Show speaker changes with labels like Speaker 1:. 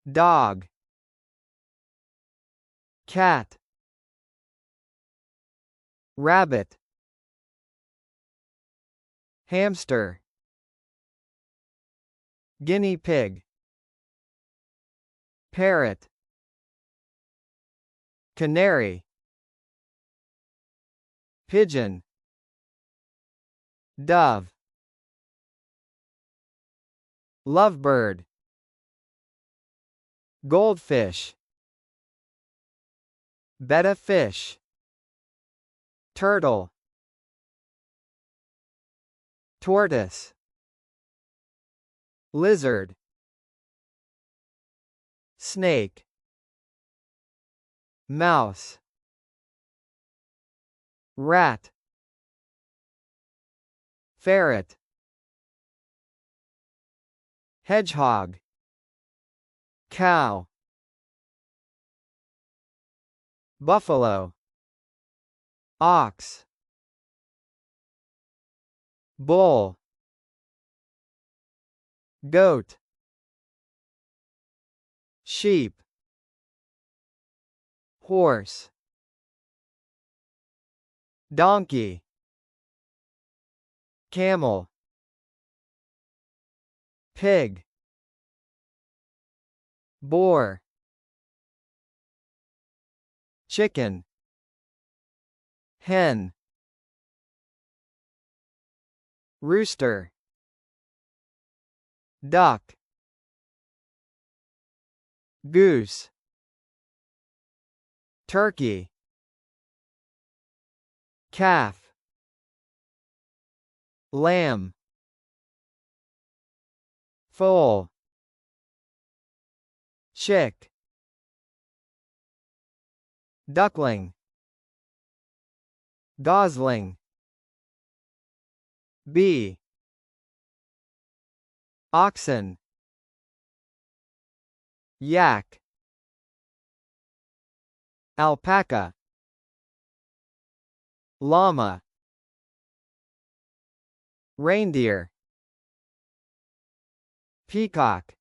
Speaker 1: dog, cat, rabbit, hamster, guinea pig, parrot, canary, pigeon, dove, lovebird, goldfish, betta fish, turtle, tortoise, lizard, snake, mouse, rat, ferret, hedgehog, cow, buffalo, ox, bull, goat, sheep, horse, donkey, camel, pig, boar, chicken, hen, rooster, duck, goose, turkey, calf, lamb, foal, chick, duckling, gosling, bee, oxen, yak, alpaca, llama, reindeer, peacock,